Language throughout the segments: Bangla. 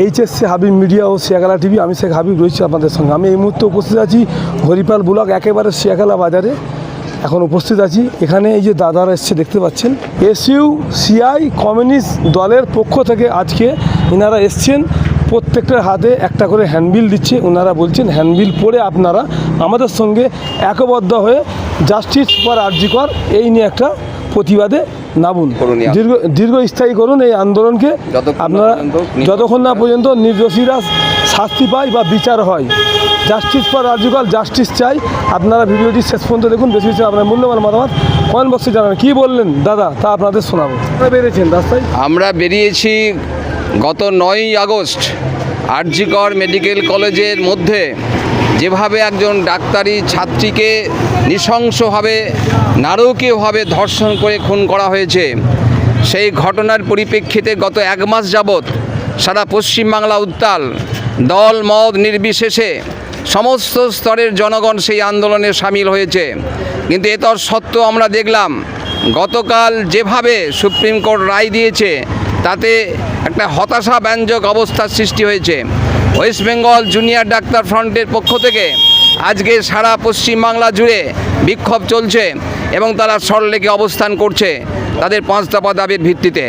এইচএসসি হাবিব মিডিয়া ও শিয়াখালা টিভি। আমি শেখ হাবিব রয়েছি আপনাদের সঙ্গে। আমি এই মুহূর্তে উপস্থিত আছি হরিপাল ব্লক একেবারে শিয়াখালা বাজারে এখন উপস্থিত আছি। এখানে এই যে দাদারা এসছে দেখতে পাচ্ছেন, এসইউসিআই কমিউনিস্ট দলের পক্ষ থেকে আজকে এনারা এসছেন। প্রত্যেকটার হাতে একটা করে হ্যান্ডবিল দিচ্ছে। ওনারা বলছেন হ্যান্ডবিল পড়ে আপনারা আমাদের সঙ্গে একবদ্ধ হয়ে জাস্টিস ফর আরজি কর এই নিয়ে একটা প্রতিবাদে নামুন, দীর্ঘস্থায়ী করুন এই আন্দোলনকে। আপনারা যতক্ষণ না পর্যন্ত নির্দোষীরা শাস্তি পায় বা বিচার হয়, জাস্টিস ফর আরজি কর, জাস্টিস চাই। আপনারা ভিডিওটি শেষ পর্যন্ত দেখুন। বেশি বেশি আপনার মূল্যবান মতামত কমেন্ট বক্সে জানান। কী বললেন দাদা তা আপনাদের শোনাবো। আপনারা বেরিয়েছেন রাস্তায়? আমরা বেরিয়েছি গত 9ই আগস্ট আরজি কর মেডিকেল কলেজের মধ্যে যেভাবে একজন ডাক্তারি ছাত্রীকে নৃশংসভাবে নারকীয়ভাবে ধর্ষণ করে খুন করা হয়েছে, সেই ঘটনার পরিপ্রেক্ষিতে গত 1 মাস যাবৎ সারা পশ্চিমবাংলা উত্তাল। দল মত নির্বিশেষে সমস্ত স্তরের জনগণ সেই আন্দোলনে সামিল হয়েছে। কিন্তু এতর সত্ত্বেও আমরা দেখলাম গতকাল যেভাবে সুপ্রিম কোর্ট রায় দিয়েছে তাতে একটা হতাশাব্যঞ্জক অবস্থার সৃষ্টি হয়েছে। ওয়েস্ট বেঙ্গল জুনিয়র ডাক্তার ফ্রন্টের পক্ষ থেকে আজকে সারা পশ্চিমবাংলা জুড়ে বিক্ষোভ চলছে এবং তারা সরলেকে অবস্থান করছে তাদের 5 দফা দাবির ভিত্তিতে।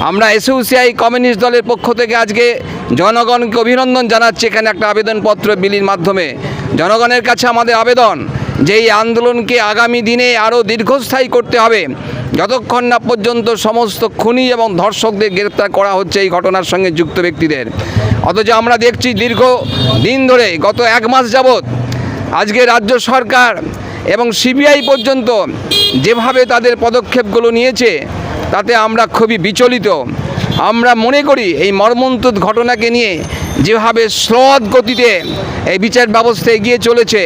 আমরা এসইউসিআই কমিউনিস্ট দলের পক্ষ থেকে আজকে জনগণকে অভিনন্দন জানাচ্ছি। এখানে একটা আবেদনপত্র বিলির মাধ্যমে জনগণের কাছে আমাদের আবেদন যে এই আন্দোলনকে আগামী দিনে আরও দীর্ঘস্থায়ী করতে হবে, যতক্ষণ না পর্যন্ত সমস্ত খুনি এবং ধর্ষকদের গ্রেপ্তার করা হচ্ছে এই ঘটনার সঙ্গে যুক্ত ব্যক্তিদের। অথচ আমরা দেখছি দীর্ঘ দিন ধরে গত 1 মাস যাবৎ আজকে রাজ্য সরকার এবং সিবিআই পর্যন্ত যেভাবে তাদের পদক্ষেপগুলো নিয়েছে তাতে আমরা খুবই বিচলিত। আমরা মনে করি এই মর্মন্তুদ ঘটনাকে নিয়ে যেভাবে স্রোত গতিতে এই বিচার ব্যবস্থা এগিয়ে চলেছে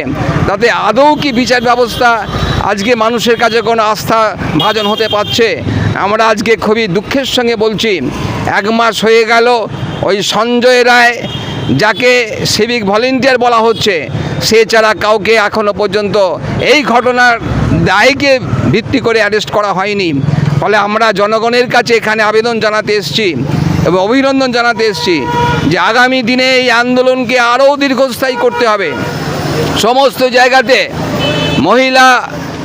তাতে আদৌ কি বিচার ব্যবস্থা আজকে মানুষের কাছে কোনো আস্থা ভাজন হতে পারছে? আমরা আজকে খুবই দুঃখের সঙ্গে বলছি 1 মাস হয়ে গেল ওই সঞ্জয় রায়, যাকে সিভিক ভলেন্টিয়ার বলা হচ্ছে, সে ছাড়া কাউকে এখনও পর্যন্ত এই ঘটনার দায়কে ভিত্তি করে অ্যারেস্ট করা হয়নি। ফলে আমরা জনগণের কাছে এখানে আবেদন জানাতে এসেছি এবং অভিনন্দন জানাতে এসেছি যে আগামী দিনে এই আন্দোলনকে আরও দীর্ঘস্থায়ী করতে হবে। সমস্ত জায়গাতে মহিলা,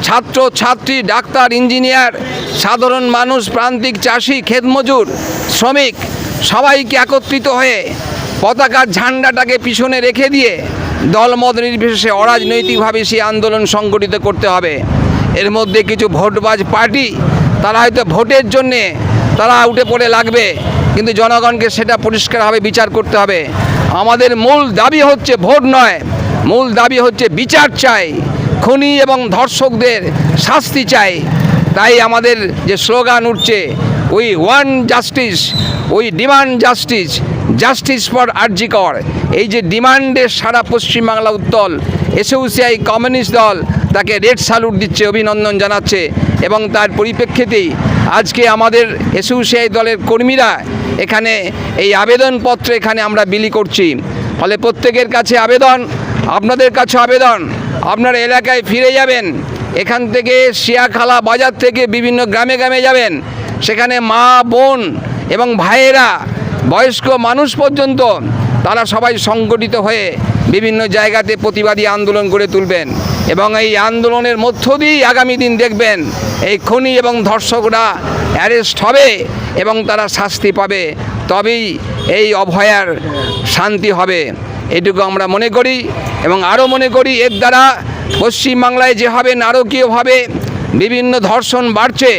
ছাত্র ছাত্রী, ডাক্তার, ইঞ্জিনিয়ার, সাধারণ মানুষ, প্রান্তিক চাষি, ক্ষেতমজুর, শ্রমিক সবাইকে একত্রিত হয়ে পতাকার ঝান্ডাটাকে পিছনে রেখে দিয়ে দলমত নির্বিশেষে অরাজনৈতিকভাবে সেই আন্দোলন সংগঠিত করতে হবে। এর মধ্যে কিছু ভোটবাজ পার্টি তারা হয়তো ভোটের জন্যে তারা উঠে পড়ে লাগবে, কিন্তু জনগণকে সেটা পরিষ্কারভাবে বিচার করতে হবে। আমাদের মূল দাবি হচ্ছে ভোট নয়, মূল দাবি হচ্ছে বিচার চাই, খুনি এবং ধর্ষকদের শাস্তি চাই। তাই আমাদের যে স্লোগান উঠছে, we want justice, we demand justice, justice for RG Kar, এই যে ডিমান্ডের সারা পশ্চিমবাংলা উত্তল। এসইউসিআই কমিউনিস্ট দল তাকে রেড স্যালুট দিচ্ছে, অভিনন্দন জানাচ্ছে এবং তার পরিপ্রেক্ষিতেই আজকে আমাদের এসইউসিআই দলের কর্মীরা এখানে এই আবেদনপত্র এখানে আমরা বিলি করছি। ফলে প্রত্যেকের কাছে আবেদন, আপনাদের কাছে আবেদন, আপনার এলাকায় ফিরে যাবেন। এখান থেকে শিয়াখালা বাজার থেকে বিভিন্ন গ্রামে গ্রামে যাবেন, সেখানে মা, বোন এবং ভাইয়েরা, বয়স্ক মানুষ পর্যন্ত তারা সবাই সংগঠিত হয়ে বিভিন্ন জায়গাতে প্রতিবাদী আন্দোলন গড়ে তুলবেন এবং এই আন্দোলনের মধ্য দিয়েই আগামী দিন দেখবেন এই খুনি এবং ধর্ষকরা অ্যারেস্ট হবে এবং তারা শাস্তি পাবে। তবেই এই অভয়ার শান্তি হবে, এটুকু আমরা মনে করি। এবং আরও মনে করি এর দ্বারা পশ্চিমবাংলায় যেভাবে নারকীয়ভাবে বিভিন্ন ধর্ষণ বাড়ছে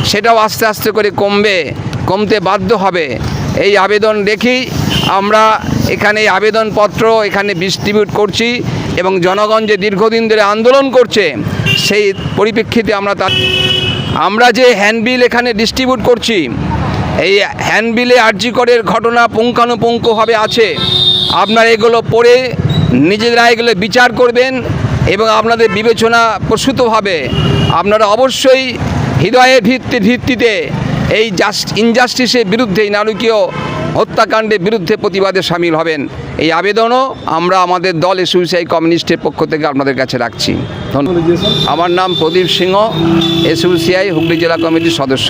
সেটাও আস্তে আস্তে করে কমতে বাধ্য হবে। এই আবেদন দেখি আমরা এখানে আবেদনপত্র এখানে ডিস্ট্রিবিউট করছি এবং জনগণ যে দীর্ঘদিন ধরে আন্দোলন করছে সেই পরিপ্রেক্ষিতে আমরা যে হ্যান্ডবিল এখানে ডিস্ট্রিবিউট করছি, এই হ্যান্ডবিলে আরজি করের ঘটনা পুঙ্খানুপুঙ্খভাবে আছে। আপনারা এগুলো পড়ে নিজেরা এগুলো বিচার করবেন এবং আপনাদের বিবেচনা প্রসূতভাবে আপনারা অবশ্যই হৃদয়ের ভিত্তিতে এই ইনজাস্টিসের বিরুদ্ধে, এই নারকীয় হত্যাকাণ্ডের বিরুদ্ধে প্রতিবাদে সামিল হবেন। এই আবেদনও আমরা আমাদের দল এসইউসিআই কমিউনিস্টের পক্ষ থেকে আপনাদের কাছে রাখছি। ধন্যবাদ। আমার নাম প্রদীপ সিংহ, এসইউসিআই হুগলি জেলা কমিটির সদস্য।